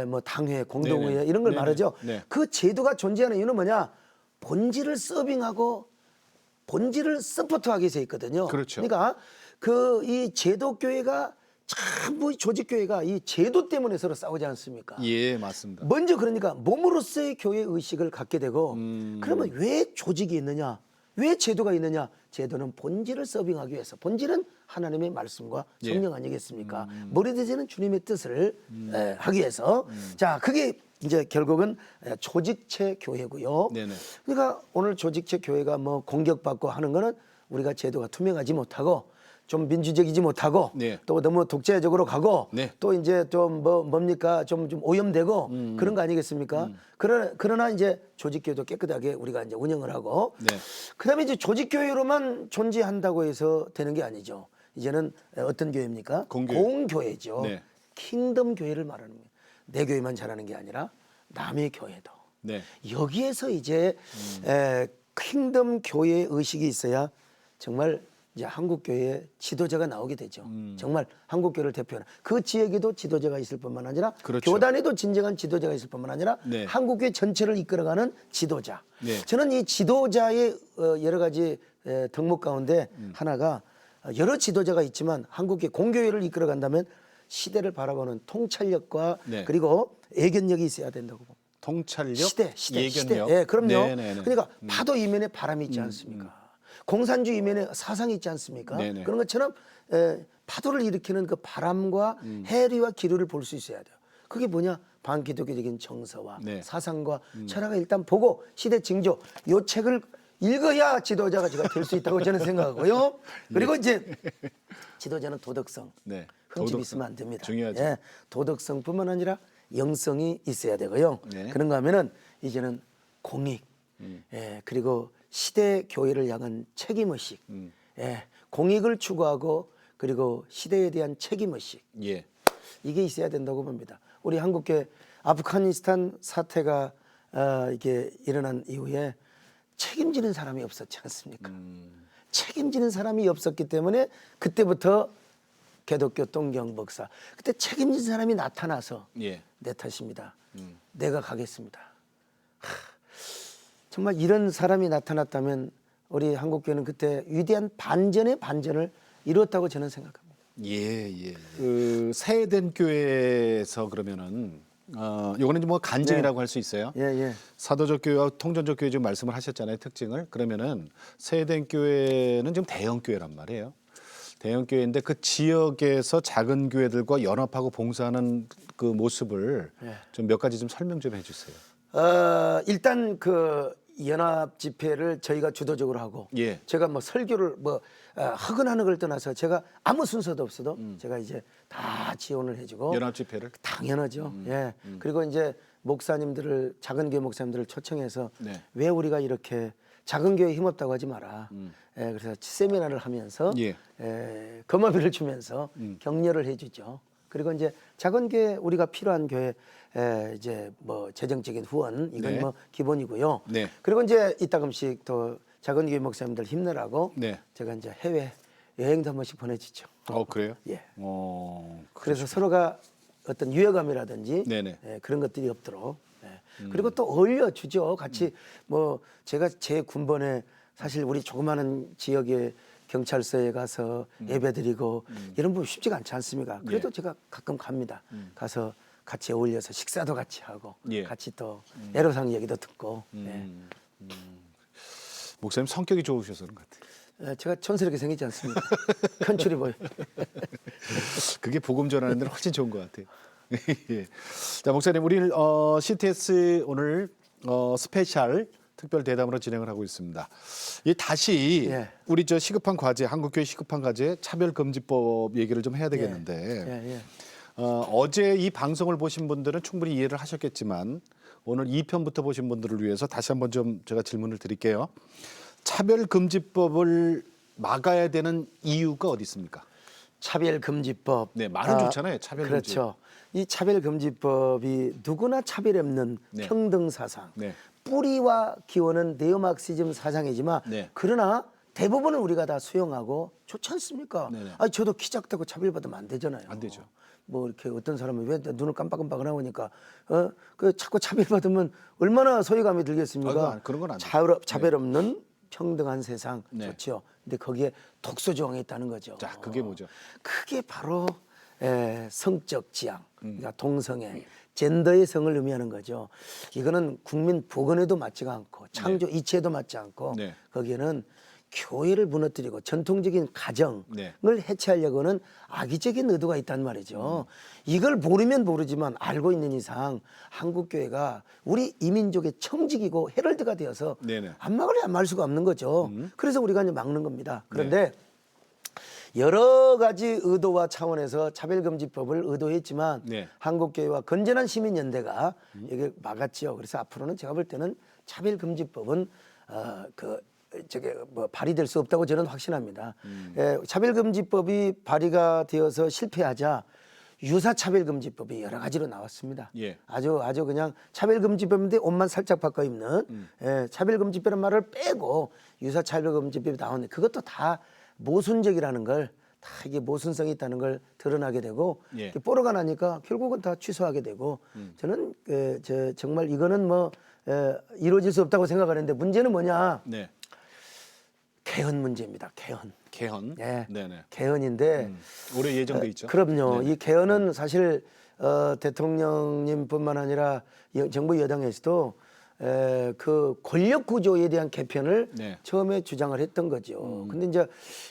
뭐 당회, 공동회의 네네. 이런 걸 네네. 말하죠. 네. 그 제도가 존재하는 이유는 뭐냐? 본질을 서빙하고 본질을 서포트하기 위해서 있거든요. 그렇죠. 그러니까 그 이 제도교회가 전부 조직교회가 이 제도 때문에 서로 싸우지 않습니까? 예, 맞습니다. 먼저 그러니까 몸으로서의 교회 의식을 갖게 되고 그러면 왜 조직이 있느냐? 왜 제도가 있느냐? 제도는 본질을 서빙하기 위해서. 본질은 하나님의 말씀과 성령 아니겠습니까? 머리대지는 주님의 뜻을 하기 위해서. 자, 그게 이제 결국은 조직체 교회고요. 네네. 그러니까 오늘 조직체 교회가 뭐 공격받고 하는 거는 우리가 제도가 투명하지 못하고 좀 민주적이지 못하고 네. 또 너무 독재적으로 가고 네. 또 이제 좀 뭡니까 좀 오염되고 그런 거 아니겠습니까? 그러나 이제 조직교회도 깨끗하게 우리가 이제 운영을 하고 네. 그다음에 이제 조직교회로만 존재한다고 해서 되는 게 아니죠. 이제는 어떤 교회입니까? 공교회. 공교회죠. 네. 킹덤 교회를 말하는 거예요. 내 교회만 잘하는 게 아니라 남의 교회도. 네. 여기에서 이제 킹덤 교회 의식이 있어야 정말 이제 한국 교회의 지도자가 나오게 되죠. 정말 한국 교회를 대표하는 그 지역에도 지도자가 있을 뿐만 아니라 그렇죠. 교단에도 진정한 지도자가 있을 뿐만 아니라 네. 한국 교회 전체를 이끌어가는 지도자. 네. 저는 이 지도자의 여러 가지 덕목 가운데 하나가 여러 지도자가 있지만 한국 교회 공교회를 이끌어간다면 시대를 바라보는 통찰력과 네. 그리고 애견력이 있어야 된다고 봅니다. 통찰력, 시대. 예견력. 예, 그럼요. 네네네. 그러니까 파도 이면에 바람이 있지 않습니까? 공산주의 이면에 사상이 있지 않습니까? 네네. 그런 것처럼 파도를 일으키는 그 바람과 해류와 기류를 볼 수 있어야 돼요. 그게 뭐냐? 반기독교적인 정서와 네. 사상과 철학을 일단 보고 시대 징조 요 책을 읽어야 지도자가 제가 될 수 있다고 저는 생각하고요. 그리고 이제 지도자는 도덕성, 네. 흠집 도덕성. 있으면 안 됩니다. 중요하죠. 예, 도덕성뿐만 아니라 영성이 있어야 되고요. 네. 그런가 하면은 이제는 공익, 그리고 시대 교회를 향한 책임의식, 공익을 추구하고 그리고 시대에 대한 책임의식 예. 이게 있어야 된다고 봅니다. 우리 한국계 아프가니스탄 사태가 이게 일어난 이후에 책임지는 사람이 없었지 않습니까? 책임지는 사람이 없었기 때문에 그때부터 개독교 동경 목사 그때 책임진 사람이 나타나서 예. 내 탓입니다. 내가 가겠습니다. 정말 이런 사람이 나타났다면 우리 한국교회는 그때 위대한 반전의 반전을 이루었다고 저는 생각합니다. 예, 예. 그 새해된 교회에서 그러면은 요거는 뭐 간증이라고 할 수 있어요. 예, 예. 사도적 교회와 통전적 교회 지금 말씀을 하셨잖아요. 특징을. 그러면은 새해된 교회는 지금 대형 교회란 말이에요. 대형 교회인데 그 지역에서 작은 교회들과 연합하고 봉사하는 그 모습을 좀 몇 가지 좀 설명 좀 해주세요. 일단 그 연합 집회를 저희가 주도적으로 하고 예. 제가 뭐 설교를 뭐 허근하는 걸 떠나서 제가 아무 순서도 없어도 제가 이제 다 지원을 해주고 연합 집회를. 당연하죠. 예. 그리고 이제 목사님들을 작은 교회 목사님들을 초청해서 네. 왜 우리가 이렇게 작은 교회 힘없다고 하지 마라. 그래서 세미나를 하면서 예. 거마비를 주면서 격려를 해주죠. 그리고 이제 작은 교회 우리가 필요한 교회 이제 뭐 재정적인 후원 이건 네. 뭐 기본이고요. 네. 그리고 이제 이따금씩 또 작은 교회 목사님들 힘내라고 네. 제가 이제 해외 여행도 한 번씩 보내주죠. 그래요? 예. 그렇죠. 그래서 서로가 어떤 유해감이라든지 네네. 그런 것들이 없도록 그리고 또 어울려 주죠. 같이 뭐 제가 제 군번에 사실 우리 조그마한 지역의 경찰서에 가서 예배드리고 이런 부분 쉽지가 않지 않습니까? 그래도 예. 제가 가끔 갑니다. 가서 같이 어울려서 식사도 같이 하고 예. 같이 또 애로사항 얘기도 듣고 목사님 성격이 좋으셔서 그런 것 같아요. 제가 촌스럽게 생기지 않습니까? 컨츄리 보이. 그게 복음 전하는 데는 훨씬 좋은 것 같아요. 예. 자, 목사님, 우리 CTS 오늘 스페셜 특별 대담으로 진행을 하고 있습니다. 이 다시 예. 우리 저 시급한 과제, 한국교회 시급한 과제 차별금지법 얘기를 좀 해야 되겠는데 예. 어제 이 방송을 보신 분들은 충분히 이해를 하셨겠지만 오늘 2편부터 보신 분들을 위해서 다시 한번 좀 제가 질문을 드릴게요. 차별금지법을 막아야 되는 이유가 어디 있습니까? 차별금지법. 네, 말은 좋잖아요. 차별금지. 그렇죠. 이 차별금지법이 누구나 차별 없는 네. 평등사상. 네. 뿌리와 기원은 네오마르크시즘 사상이지만 네. 그러나 대부분은 우리가 다 수용하고 좋지 않습니까? 네네. 아니 저도 키 작다고 차별받으면 안 되잖아요. 안 되죠. 뭐 이렇게 어떤 사람은 왜 눈을 깜빡깜빡 하고 하니까 그 자꾸 차별받으면 얼마나 소외감이 들겠습니까? 그런 건 안 돼요. 차별 없는 평등한 세상 네. 좋죠. 근데 거기에 독소 조항이 있다는 거죠. 자, 그게 뭐죠? 그게 바로 성적 지향, 그러니까 동성애, 젠더의 성을 의미하는 거죠. 이거는 국민 복원에도 맞지가 않고 창조 이치에도 맞지 않고 네. 거기에는 교회를 무너뜨리고 전통적인 가정을 네. 해체하려고는 악의적인 의도가 있단 말이죠. 이걸 모르면 모르지만 알고 있는 이상 한국 교회가 우리 이민족의 청직이고 헤럴드가 되어서 네네. 안 막을래 안 말 수가 없는 거죠. 그래서 우리가 이제 막는 겁니다. 그런데 여러 가지 의도와 차원에서 차별금지법을 의도했지만 네. 한국교회와 건전한 시민연대가 이게 막았죠. 그래서 앞으로는 제가 볼 때는 차별금지법은 발의될 수 없다고 저는 확신합니다. 차별금지법이 발의가 되어서 실패하자 유사차별금지법이 여러 가지로 나왔습니다. 예. 아주 그냥 차별금지법인데 옷만 살짝 바꿔 입는 차별금지법이라는 말을 빼고 유사차별금지법이 나오는데 그것도 다 모순적이라는 걸 다 이게 모순성이 있다는 걸 드러나게 되고 예. 뽀로가 나니까 결국은 다 취소하게 되고 저는 정말 이거는 뭐 이루어질 수 없다고 생각하는데 문제는 뭐냐? 네. 개헌 문제입니다. 개헌. 개헌. 예. 네네. 개헌인데 올해 예정돼 있죠. 그럼요. 네네. 이 개헌은 사실 대통령님뿐만 아니라 정부 여당에서도 그 권력 구조에 대한 개편을 네. 처음에 주장을 했던 거죠. 근데 이제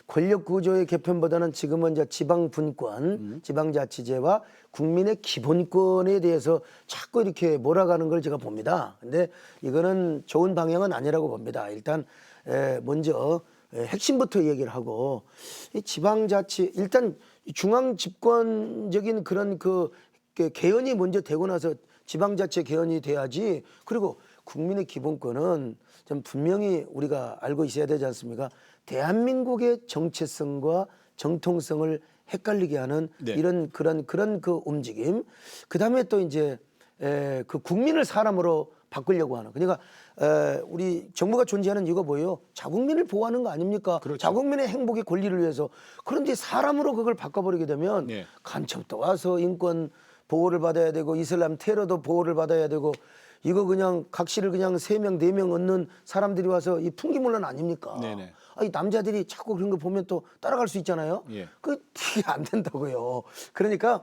권력 구조의 개편보다는 지금은 이제 지방 분권, 지방자치제와 국민의 기본권에 대해서 자꾸 이렇게 몰아가는 걸 제가 봅니다. 근데 이거는 좋은 방향은 아니라고 봅니다. 일단 먼저 핵심부터 얘기를 하고 이 지방자치 일단 중앙 집권적인 그런 그 개헌이 먼저 되고 나서 지방자치 개헌이 돼야지. 그리고 국민의 기본권은 좀 분명히 우리가 알고 있어야 되지 않습니까? 대한민국의 정체성과 정통성을 헷갈리게 하는 네. 이런 그런 그 움직임. 그다음에 또 이제 그 국민을 사람으로 바꾸려고 하는. 그러니까 우리 정부가 존재하는 이유가 뭐예요? 자국민을 보호하는 거 아닙니까? 그렇죠. 자국민의 행복의 권리를 위해서. 그런데 사람으로 그걸 바꿔버리게 되면 네. 간첩도 와서 인권 보호를 받아야 되고 이슬람 테러도 보호를 받아야 되고 이거 그냥 각시를 그냥 3명 4명 얻는 사람들이 와서 이 풍기문란 아닙니까? 네네. 이 남자들이 자꾸 그런 거 보면 또 따라갈 수 있잖아요. 예. 그 이게 안 된다고요. 그러니까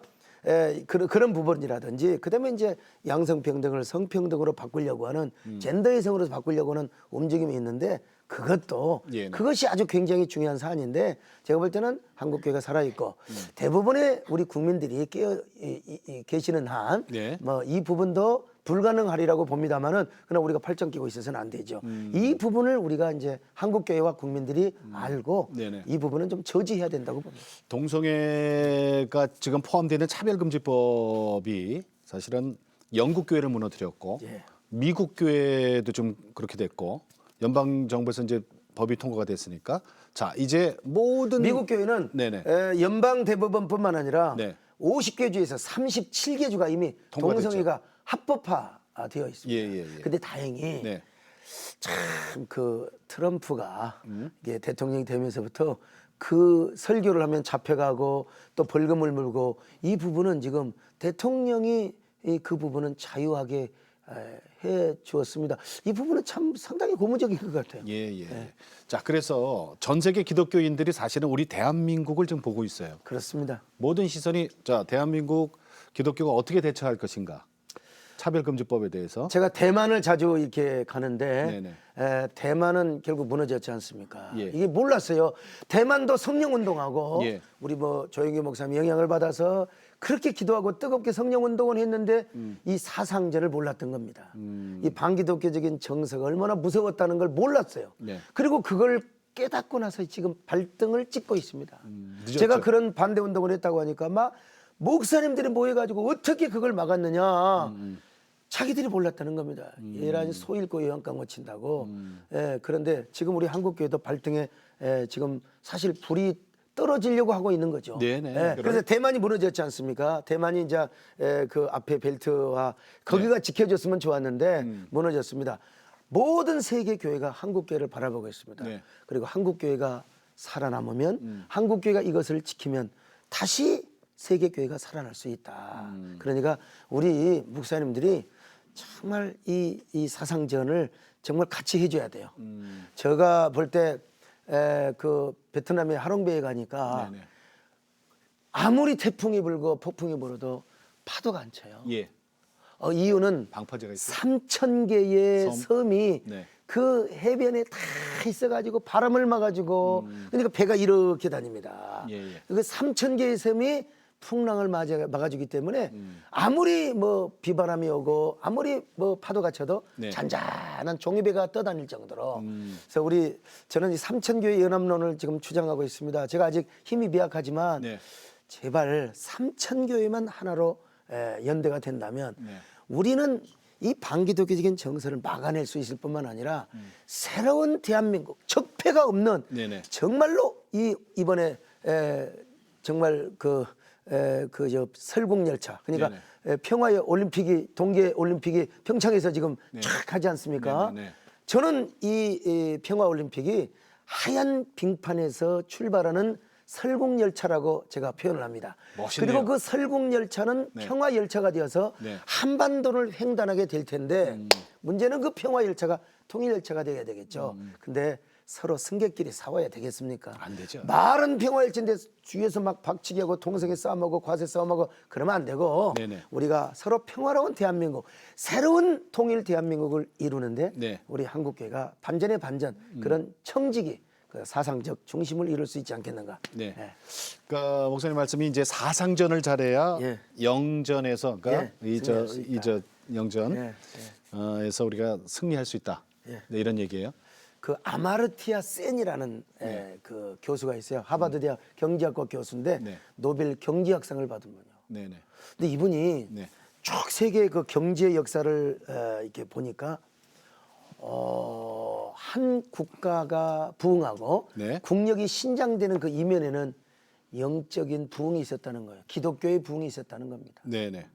그런 부분이라든지 그다음에 이제 양성평등을 성평등으로 바꾸려고 하는 젠더의 성으로 바꾸려고 하는 움직임이 있는데 그것도 예, 네. 그것이 아주 굉장히 중요한 사안인데 제가 볼 때는 한국교회가 살아있고 대부분의 우리 국민들이 깨어 계시는 한 네. 뭐 이 부분도 불가능하리라고 봅니다만은 그러나 우리가 팔짱 끼고 있어서는 안 되죠. 이 부분을 우리가 이제 한국교회와 국민들이 알고 네네. 이 부분은 좀 저지해야 된다고 봅니다. 동성애가 지금 포함되는 차별금지법이 사실은 영국 교회를 무너뜨렸고 예. 미국 교회도 좀 그렇게 됐고 연방 정부에서 이제 법이 통과가 됐으니까 자 이제 모든 미국 교회는 네네. 연방 대법원뿐만 아니라 네. 50개 주에서 37개 주가 이미 통과됐죠. 동성애가 합법화되어 있습니다. 예, 예, 예. 근데 다행히 네. 참 그 트럼프가 이게 대통령이 되면서부터 그 설교를 하면 잡혀가고 또 벌금을 물고 이 부분은 지금 대통령이 그 부분은 자유하게 해 주었습니다. 이 부분은 참 상당히 고무적인 것 같아요. 예, 예. 자, 그래서 전 세계 기독교인들이 사실은 우리 대한민국을 좀 보고 있어요. 그렇습니다. 모든 시선이 자, 대한민국 기독교가 어떻게 대처할 것인가? 차별금지법에 대해서. 제가 대만을 자주 이렇게 가는데 네네. 대만은 결국 무너졌지 않습니까? 예. 이게 몰랐어요. 대만도 성령운동하고 예. 우리 뭐 조영기 목사님 영향을 받아서 그렇게 기도하고 뜨겁게 성령운동을 했는데 이 사상전을 몰랐던 겁니다. 이 반기독교적인 정서가 얼마나 무서웠다는 걸 몰랐어요. 네. 그리고 그걸 깨닫고 나서 지금 발등을 찍고 있습니다. 늦었죠. 제가 그런 반대운동을 했다고 하니까 막 목사님들이 모여가지고 어떻게 그걸 막았느냐. 자기들이 몰랐다는 겁니다. 얘란 소 잃고 요양강 고친다고. 그런데 지금 우리 한국교회도 발등에 지금 사실 불이 떨어지려고 하고 있는 거죠. 네네. 그래서 대만이 무너졌지 않습니까? 대만이 이제 그 앞에 벨트와 거기가 지켜졌으면 좋았는데 무너졌습니다. 모든 세계 교회가 한국교회를 바라보고 있습니다. 네. 그리고 한국교회가 살아남으면 한국교회가 이것을 지키면 다시 세계 교회가 살아날 수 있다. 그러니까 우리 목사님들이 정말 이 사상전을 정말 같이 해줘야 돼요. 제가 볼 때 그 베트남의 하롱베이에 가니까 네네. 아무리 태풍이 불고 폭풍이 불어도 파도가 안 쳐요. 예. 이유는 방파제가 있어요. 3,000개의 섬이 네. 그 해변에 다 있어가지고 바람을 막아주고 그러니까 배가 이렇게 다닙니다. 예, 예. 그 3,000개의 섬이 풍랑을 막아주기 때문에 아무리 뭐 비바람이 오고 아무리 뭐 파도가 쳐도 네. 잔잔한 종이배가 떠다닐 정도로 그래서 저는 이 3,000교회 연합론을 지금 주장하고 있습니다. 제가 아직 힘이 미약하지만 네. 제발 3,000교회만 하나로 연대가 된다면 네. 우리는 이 반기독교적인 정서를 막아낼 수 있을 뿐만 아니라 새로운 대한민국 적폐가 없는 네네. 정말로 이번에 정말 저 설국열차 그러니까 평화의 올림픽이 동계 올림픽이 평창에서 지금 쫙 하지 않습니까? 네네네. 저는 이 평화 올림픽이 하얀 빙판에서 출발하는 설국열차라고 제가 표현을 합니다. 멋있네요. 그리고 그 설국열차는 평화열차가 되어서 네. 한반도를 횡단하게 될 텐데 문제는 그 평화열차가 통일열차가 되어야 되겠죠. 근데 서로 승객끼리 싸워야 되겠습니까? 안 되죠. 말은 평화열차인데 주위에서 막 박치기하고 동성애 싸움하고 과세 싸움하고 그러면 안 되고 네네. 우리가 서로 평화로운 대한민국 새로운 통일 대한민국을 이루는데 네. 우리 한국교회가 반전의 반전 그런 청지기 그 사상적 중심을 이룰 수 있지 않겠는가. 네. 예. 그러니까 목사님 말씀이 이제 사상전을 잘해야 예. 영전에서 그러니까 예, 승리할 수 있다. 이저 영전 예, 에서 우리가 승리할 수 있다. 예. 네, 이런 얘기예요. 그 아마르티아 센이라는 그 교수가 있어요. 하버드 대학 경제학과 교수인데 네. 노벨 경제학상을 받은 분이요. 네네. 근데 이분이 네. 쭉 세계 그 경제 역사를 이렇게 보니까 한 국가가 부흥하고 네. 국력이 신장되는 그 이면에는 영적인 부흥이 있었다는 거예요. 기독교의 부흥이 있었다는 겁니다. 네네.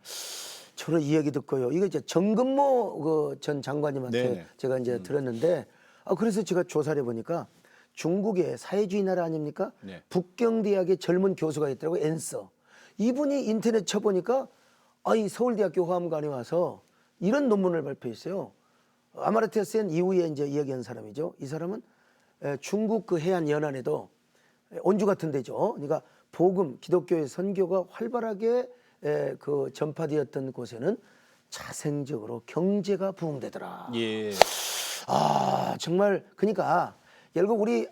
저는 이 얘기 듣고요. 이거 이제 정근모 그 전 장관님한테 네네. 제가 이제 들었는데 그래서 제가 조사를 해보니까 중국의 사회주의 나라 아닙니까? 네. 북경대학의 젊은 교수가 있더라고요. 앤서. 이분이 인터넷 쳐보니까 이 서울대학교 화엄관에 와서 이런 논문을 발표했어요. 아마르티아 센 이후에 이제 이야기한 사람이죠. 이 사람은 중국 그 해안 연안에도 온주 같은 데죠. 그러니까 복음, 기독교의 선교가 활발하게 그 전파되었던 곳에는 자생적으로 경제가 부흥되더라. 예. 정말 그러니까 결국 우리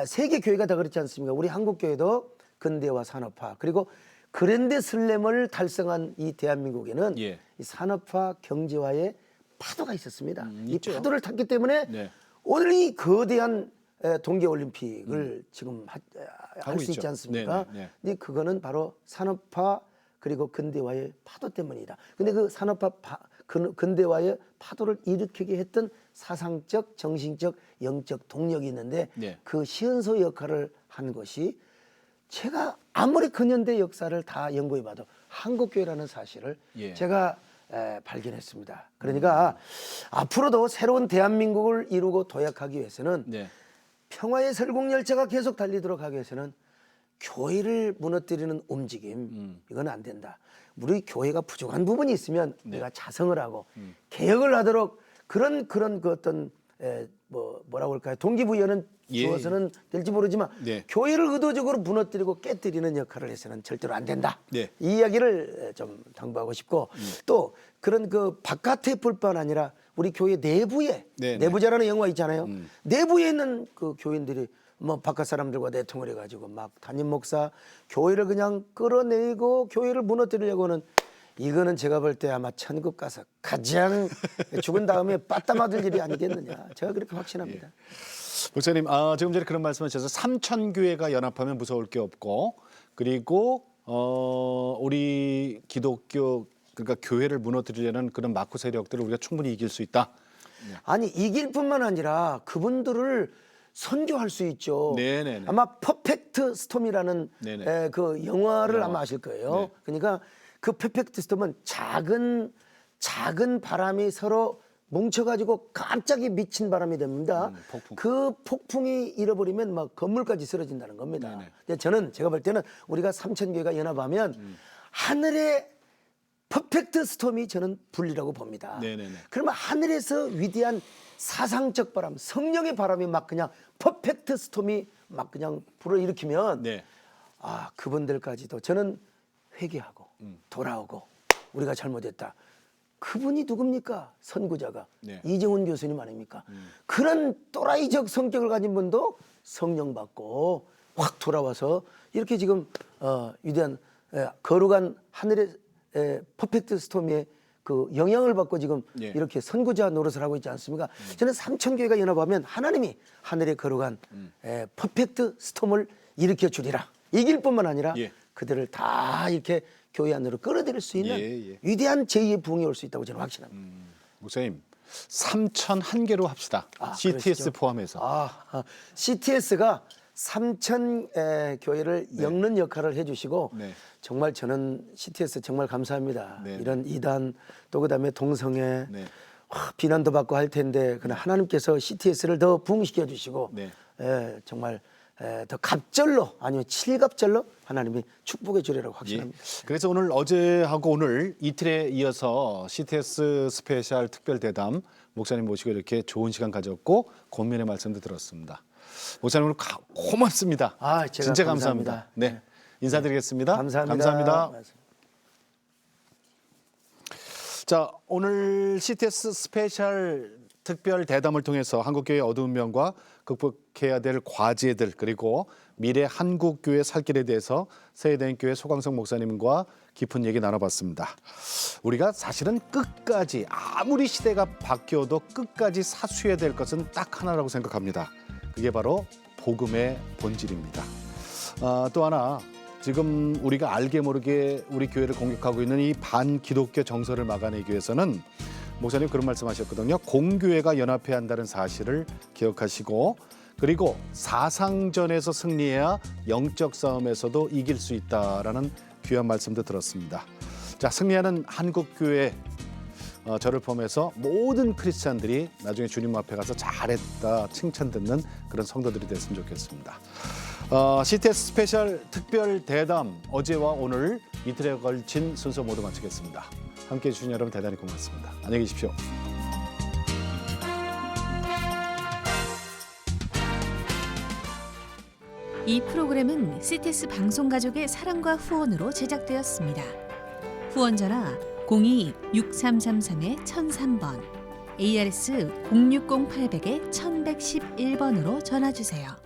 세계 교회가 다 그렇지 않습니까? 우리 한국 교회도 근대화 산업화 그리고 그랜드 슬램을 달성한 이 대한민국에는 예. 이 산업화 경제화의 파도가 있었습니다. 이 있죠. 파도를 탔기 때문에 네. 오늘 이 거대한 동계 올림픽을 지금 할 수 있지 있죠. 않습니까? 네네, 네. 근데 그거는 바로 산업화 그리고 근대화의 파도 때문이다. 근데 그 산업화 근대화의 파도를 일으키게 했던 사상적, 정신적, 영적 동력이 있는데 네. 그 시은소 역할을 한 것이 제가 아무리 근현대 역사를 다 연구해봐도 한국교회라는 사실을 예. 제가 발견했습니다. 그러니까 앞으로도 새로운 대한민국을 이루고 도약하기 위해서는 네. 평화의 설국열차가 계속 달리도록 하기 위해서는 교회를 무너뜨리는 움직임 이건 안 된다. 우리 교회가 부족한 부분이 있으면 우리가 자성을 하고 개혁을 하도록 그런 그 어떤 뭐라고 할까요? 동기부여는 예. 주어서는 될지 모르지만 네. 교회를 의도적으로 무너뜨리고 깨뜨리는 역할을 해서는 절대로 안 된다. 네. 이 이야기를 좀 당부하고 싶고 또 그런 그 바깥의 뿐만 아니라 우리 교회 내부에 네, 내부자라는 영화 있잖아요. 내부에 있는 그 교인들이 뭐 바깥 사람들과 내통을 해가지고 막 담임 목사 교회를 그냥 끌어내고 교회를 무너뜨리려고 하는 이거는 제가 볼 때 아마 천국 가서 가장 죽은 다음에 빠따맞을 일이 아니겠느냐. 제가 그렇게 확신합니다. 목사님, 지금 전에 그런 말씀하셔서 3,000교회가 연합하면 무서울 게 없고 그리고 우리 기독교 그러니까 교회를 무너뜨리려는 그런 마쿠 세력들을 우리가 충분히 이길 수 있다. 아니 이길 뿐만 아니라 그분들을 선교할 수 있죠. 네네네. 아마 퍼펙트 스톰이라는 네네. 그 영화를 아마 아실 거예요. 네. 그러니까 그 퍼펙트 스톰은 작은 바람이 서로 뭉쳐가지고 갑자기 미친 바람이 됩니다. 폭풍. 그 폭풍이 잃어버리면 막 건물까지 쓰러진다는 겁니다. 네네. 근데 저는 제가 볼 때는 우리가 3,000교회가 연합하면 하늘의 퍼펙트 스톰이 저는 불리라고 봅니다. 네네네. 그러면 하늘에서 위대한 사상적 바람, 성령의 바람이 막 그냥 퍼펙트 스톰이 막 그냥 불어일으키면 네. 아 그분들까지도 저는 회개하고 돌아오고 우리가 잘못했다. 그분이 누굽니까? 선구자가 네. 이정훈 교수님 아닙니까? 그런 또라이적 성격을 가진 분도 성령 받고 확 돌아와서 이렇게 지금 위대한 거룩한 하늘의 퍼펙트 스톰의 그 영향을 받고 지금 예. 이렇게 선구자 노릇을 하고 있지 않습니까? 저는 3,000교회가 연합하면 하나님이 하늘의 거룩한 퍼펙트 스톰을 일으켜 주리라. 이길 뿐만 아니라 예. 그들을 다 이렇게 교회 안으로 끌어들일 수 있는 예. 위대한 제2의 부흥이 올 수 있다고 저는 확신합니다. 목사님 3,001개로 합시다. CTS 그러시죠. 포함해서. CTS가 3,000 교회를 엮는 역할을 해주시고 네. 정말 저는 CTS 정말 감사합니다. 네. 이런 이단 또 그다음에 동성애 네. 비난도 받고 할 텐데 그러나 하나님께서 CTS를 더 부흥시켜 주시고 네. 정말 더 갑절로 아니면 칠갑절로 하나님이 축복해 주리라고 예. 확신합니다. 그래서 오늘 어제하고 오늘 이틀에 이어서 CTS 스페셜 특별 대담 목사님 모시고 이렇게 좋은 시간 가졌고 고민의 말씀도 들었습니다. 목사님 오늘 고맙습니다. 제가 진짜 감사합니다. 감사합니다. 네. 인사드리겠습니다. 감사합니다. 자, 오늘 CTS 스페셜 특별 대담을 통해서 한국교회의 어두운 면과 극복해야 될 과제들 그리고 미래 한국교회 살 길에 대해서 세대인교회 소강성 목사님과 깊은 얘기 나눠봤습니다. 우리가 사실은 끝까지 아무리 시대가 바뀌어도 끝까지 사수해야 될 것은 딱 하나라고 생각합니다. 그게 바로 복음의 본질입니다. 또 하나 지금 우리가 알게 모르게 우리 교회를 공격하고 있는 이 반기독교 정서를 막아내기 위해서는 목사님 그런 말씀하셨거든요. 공교회가 연합해야 한다는 사실을 기억하시고 그리고 사상전에서 승리해야 영적 싸움에서도 이길 수 있다라는 귀한 말씀도 들었습니다. 자, 승리하는 한국교회 저를 포함해서 모든 크리스찬들이 나중에 주님 앞에 가서 잘했다 칭찬 듣는 그런 성도들이 됐으면 좋겠습니다. CTS 스페셜 특별 대담 어제와 오늘 이틀에 걸친 순서 모두 마치겠습니다. 함께해 주신 여러분 대단히 고맙습니다. 안녕히 계십시오. 이 프로그램은 CTS 방송가족의 사랑과 후원으로 제작되었습니다. 후원 전화 02-6333-1003번, ARS 060-800-1111번으로 전화 주세요.